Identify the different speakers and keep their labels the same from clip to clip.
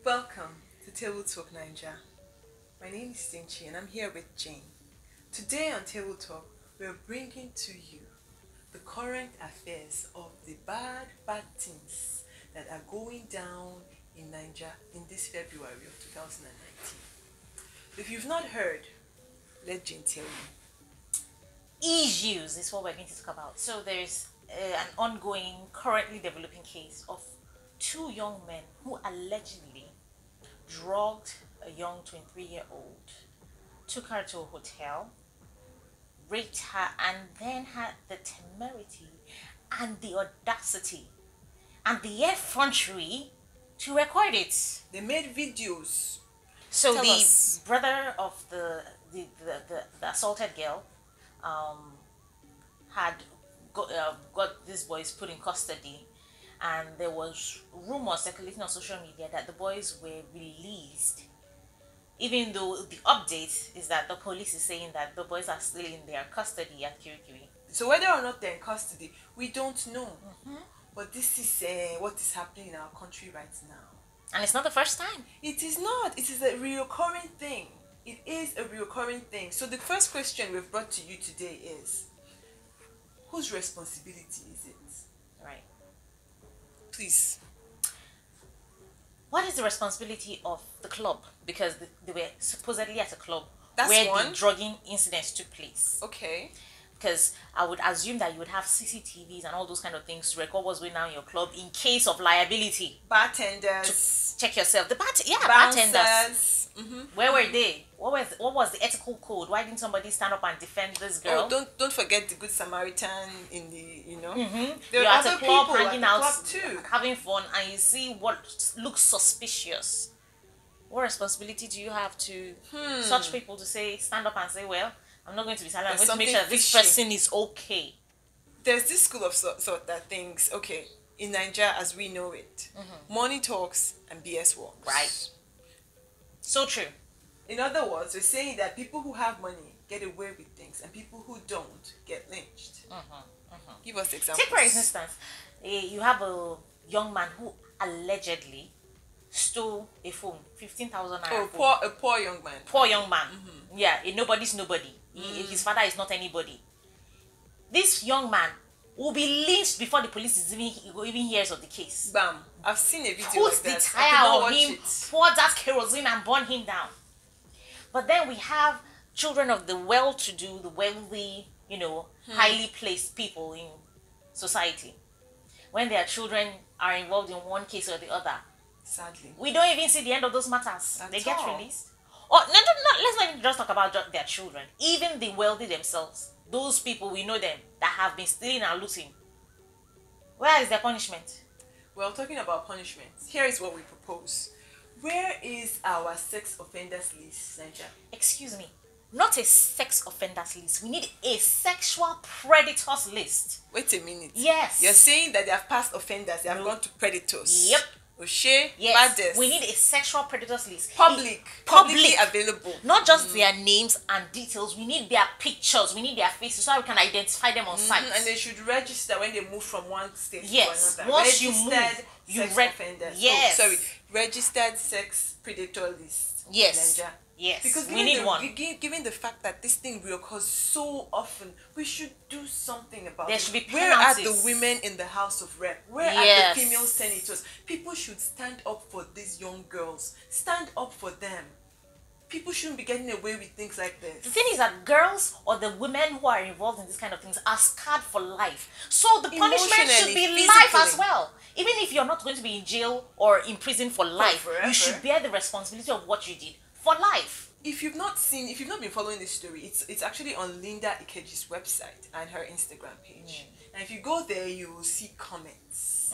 Speaker 1: Welcome to TableTalkNaija. My name is Sinchi and I'm here with Jane. Today on Table Talk, we're bringing to you the current affairs of the bad things that are going down in Naija in this February of 2019. If you've not heard, let Jane tell you.
Speaker 2: Issues is what we're going to talk about. So there's an ongoing, currently developing case of two young men who allegedly drugged a young 23-year-old, took her to a hotel, raped her, and then had the temerity and the audacity and the effrontery to record it.
Speaker 1: They made videos.
Speaker 2: So
Speaker 1: Tell
Speaker 2: the
Speaker 1: us.
Speaker 2: brother of the assaulted girl had got these boys put in custody, and there was rumors circulating on social media that the boys were released, even though the update is that the police is saying that the boys are still in their custody at Kirikiri.
Speaker 1: So whether or not they're in custody, we don't know. But this is what is happening in our country right now.
Speaker 2: And it's not the first time.
Speaker 1: It is not. It is a reoccurring thing. It is a reoccurring thing. So the first question we've brought to you today is, whose responsibility is it?
Speaker 2: Right.
Speaker 1: Please.
Speaker 2: What is the responsibility of the club? Because they were supposedly at a club
Speaker 1: That's
Speaker 2: where
Speaker 1: one.
Speaker 2: the drugging incidents took place.
Speaker 1: Okay.
Speaker 2: Because I would assume that you would have CCTVs and all those kind of things to record what's going on in your club in case of liability.
Speaker 1: Bartenders.
Speaker 2: Check yourself.
Speaker 1: Bouncers.
Speaker 2: Bartenders. Where were they? What was the ethical code? Why didn't somebody stand up and defend this girl?
Speaker 1: Oh, don't forget the Good Samaritan in the,
Speaker 2: You're at a club
Speaker 1: people
Speaker 2: hanging
Speaker 1: at
Speaker 2: out,
Speaker 1: the club too.
Speaker 2: having fun, and you see what looks suspicious. What responsibility do you have to such people to stand up and say, well, I'm not going to be silent. I'm
Speaker 1: There's
Speaker 2: going to make sure that
Speaker 1: something
Speaker 2: this
Speaker 1: fishy.
Speaker 2: person is okay.
Speaker 1: There's this school of thought that thinks, okay, in Nigeria as we know it, money talks and BS walks.
Speaker 2: Right. So true.
Speaker 1: In other words, we're saying that people who have money get away with things and people who don't get lynched. Give us examples.
Speaker 2: Take for instance, you have a young man who allegedly stole a phone, 15,000 naira.
Speaker 1: Oh, a poor young man.
Speaker 2: Poor young man. Yeah, a nobody's nobody. His father is not anybody. This young man will be lynched before the police is even hears of the case.
Speaker 1: Bam. I've seen a video
Speaker 2: Put
Speaker 1: like
Speaker 2: the
Speaker 1: that. I could not
Speaker 2: tire on
Speaker 1: watch
Speaker 2: him,
Speaker 1: it.
Speaker 2: pour that kerosene and burn him down. But then we have children of the well-to-do, the wealthy, highly placed people in society. When their children are involved in one case or the other,
Speaker 1: Sadly.
Speaker 2: we don't even see the end of those matters.
Speaker 1: At
Speaker 2: They get
Speaker 1: all.
Speaker 2: released. Or no, let's not even just talk about their children. Even the wealthy themselves, those people, we know them, that have been stealing and looting. Where is their punishment?
Speaker 1: Well, talking about punishments, here is what we propose. Where is our sex offenders list, Naija?
Speaker 2: Excuse me. Not a sex offenders list. We need a sexual predators list.
Speaker 1: Wait a minute.
Speaker 2: Yes.
Speaker 1: You're saying that they have passed offenders, they have gone to predators.
Speaker 2: Yep.
Speaker 1: O'Shea,
Speaker 2: Yes.
Speaker 1: baddest.
Speaker 2: We need a sexual predators list.
Speaker 1: Publicly available.
Speaker 2: Not just their names and details. We need their pictures. We need their faces so that we can identify them on site.
Speaker 1: And they should register when they move from one state
Speaker 2: Yes.
Speaker 1: to another.
Speaker 2: Once you
Speaker 1: Registered
Speaker 2: move, you
Speaker 1: sex
Speaker 2: reg-
Speaker 1: offenders.
Speaker 2: Yes.
Speaker 1: Oh, sorry. Registered sex predator list.
Speaker 2: Yes.
Speaker 1: Naija.
Speaker 2: Yes.
Speaker 1: Because
Speaker 2: we need one.
Speaker 1: given the fact that this thing reoccurs so often, we should do something about
Speaker 2: There
Speaker 1: it.
Speaker 2: should be
Speaker 1: Where are the
Speaker 2: penalties.
Speaker 1: women in the House of Rep? Where
Speaker 2: Yes.
Speaker 1: are the female senators? People should stand up for these young girls. Stand up for them. People shouldn't be getting away with things like this.
Speaker 2: The thing is that girls or the women who are involved in this kind of things are scarred for life. So the punishment should be
Speaker 1: Emotionally,
Speaker 2: life as
Speaker 1: physically.
Speaker 2: well. Even if you're not going to be in jail or in prison for life,
Speaker 1: forever.
Speaker 2: you should bear the responsibility of what you did for life.
Speaker 1: If you've not been following this story, it's actually on Linda Ikeji's website and her Instagram page. And if you go there, you will see comments.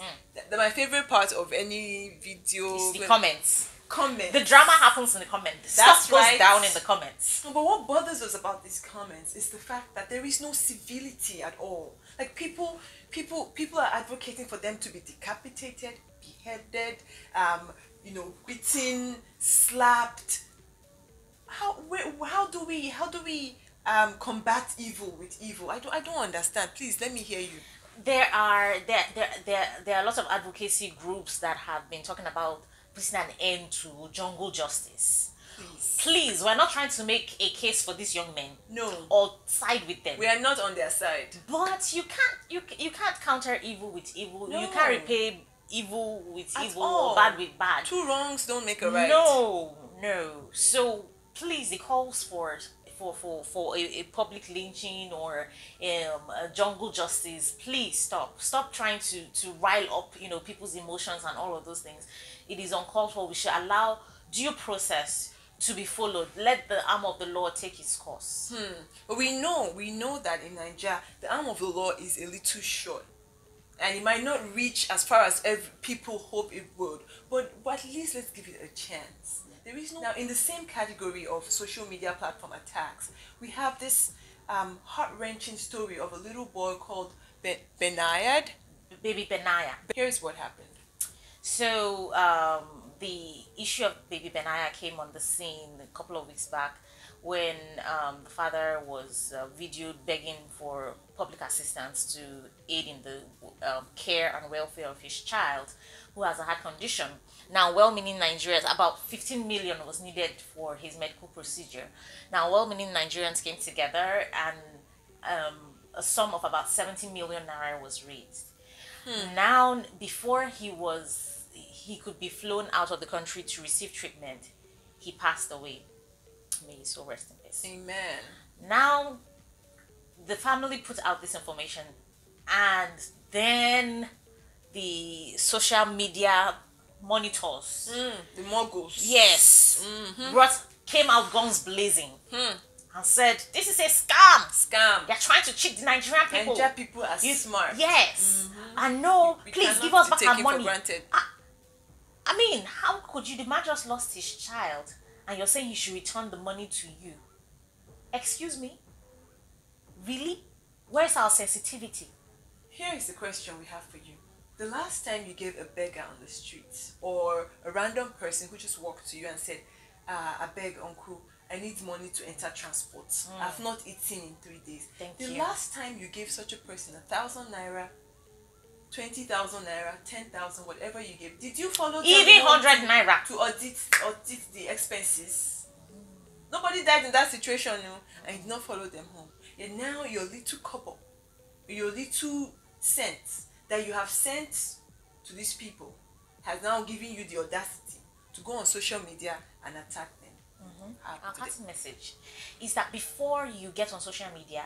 Speaker 1: My favorite part of any video.
Speaker 2: It's the comments.
Speaker 1: Comments.
Speaker 2: The drama happens in the comments.
Speaker 1: That's
Speaker 2: Stuff goes
Speaker 1: right.
Speaker 2: down in the comments.
Speaker 1: No, but what bothers us about these comments is the fact that there is no civility at all. Like people are advocating for them to be decapitated, beheaded, beaten, slapped. How do we combat evil with evil? I don't understand. Please let me hear you.
Speaker 2: There are lots of advocacy groups that have been talking about putting an end to jungle justice.
Speaker 1: Please.
Speaker 2: Please, we're not trying to make a case for these young men.
Speaker 1: No.
Speaker 2: Or side with them.
Speaker 1: We are not on their side.
Speaker 2: But you can't counter evil with evil.
Speaker 1: No.
Speaker 2: You can't repay evil with
Speaker 1: At
Speaker 2: evil
Speaker 1: all.
Speaker 2: or bad with bad.
Speaker 1: Two wrongs don't make a right.
Speaker 2: No. So please, the calls for a public lynching or a jungle justice, please stop trying to rile up people's emotions and all of those things. It is uncalled for. We should allow due process to be followed. Let the arm of the law take its course.
Speaker 1: But we know that in Naija the arm of the law is a little short, and it might not reach as far as people hope it would, but at least let's give it a chance. There is no. Now, in the same category of social media platform attacks, we have this heart-wrenching story of a little boy called Binaya.
Speaker 2: Baby Binaya.
Speaker 1: Here's what happened.
Speaker 2: So the issue of baby Binaya came on the scene a couple of weeks back when the father was videoed begging for public assistance to aid in the care and welfare of his child who has a heart condition. Now, well-meaning Nigerians, about 15 million was needed for his medical procedure. Now, well-meaning Nigerians came together and a sum of about 70 million naira was raised. Now, before he could be flown out of the country to receive treatment, he passed away. May his soul rest in peace.
Speaker 1: Amen.
Speaker 2: Now, the family put out this information, and then the social media monitors,
Speaker 1: the moguls,
Speaker 2: yes, came out guns blazing and said, "This is a scam. They're trying to cheat the Nigerian people.
Speaker 1: Nigerian people are smart.
Speaker 2: Yes, and no, please give us back our money." I mean, how could you? The man just lost his child, and you're saying he should return the money to you? Excuse me? Really? Where's our sensitivity?
Speaker 1: Here is the question we have for you. The last time you gave a beggar on the streets or a random person who just walked to you and said, I beg, uncle, I need money to enter transport. I've not eaten in 3 days.
Speaker 2: Thank you.
Speaker 1: The last time you gave such a person 1,000 naira, 20,000 naira, 10,000, whatever you gave, did you follow them
Speaker 2: even 100 naira
Speaker 1: to audit the expenses? Nobody died in that situation, no, and you did not follow them home. And now your little couple, your little cent that you have sent to these people has now given you the audacity to go on social media and attack them.
Speaker 2: Our cutting message is that before you get on social media,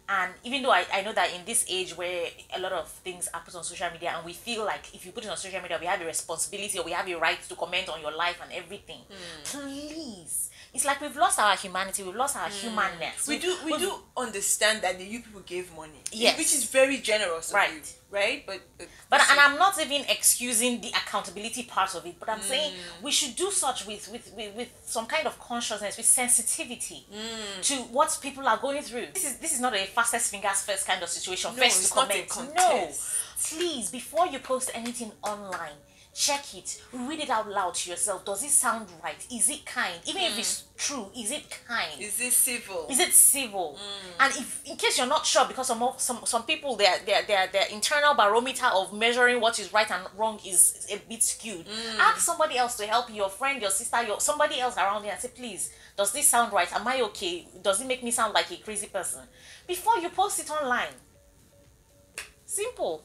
Speaker 2: and even though I know that in this age where a lot of things are put on social media and we feel like if you put it on social media we have a responsibility or we have a right to comment on your life and everything, please, it's like we've lost our humanity, we've lost our humanness.
Speaker 1: We do understand that you people gave money,
Speaker 2: yes,
Speaker 1: which is very generous of you, right? But
Speaker 2: and I'm not even excusing the accountability part of it, but I'm saying we should do such with some kind of consciousness, with sensitivity to what people are going through. This is not a fastest fingers first kind of situation.
Speaker 1: No,
Speaker 2: first
Speaker 1: it's
Speaker 2: to
Speaker 1: not
Speaker 2: comment.
Speaker 1: a contest.
Speaker 2: No, please, before you post anything online, check it, read it out loud to yourself. Does it sound right? Is it kind? Even if it's true, is it kind?
Speaker 1: Is it civil?
Speaker 2: Is it civil? And if, in case you're not sure, because some people their internal barometer of measuring what is right and wrong is a bit skewed. Ask somebody else to help you, your friend, your sister, somebody else around you, and say, please, does this sound right? Am I okay? Does it make me sound like a crazy person? Before you post it online. Simple.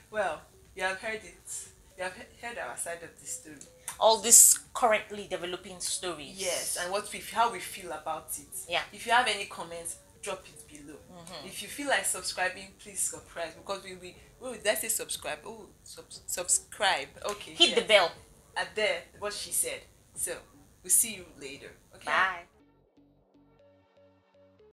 Speaker 1: Well, you have heard it. You have heard our side of the story.
Speaker 2: All these currently developing stories.
Speaker 1: Yes, and how we feel about it.
Speaker 2: Yeah.
Speaker 1: If you have any comments, drop it below. If you feel like subscribing, please subscribe, because let's say subscribe. Oh, subscribe. Okay.
Speaker 2: Hit the bell.
Speaker 1: At there, what she said. So we'll see you later. Okay.
Speaker 2: Bye.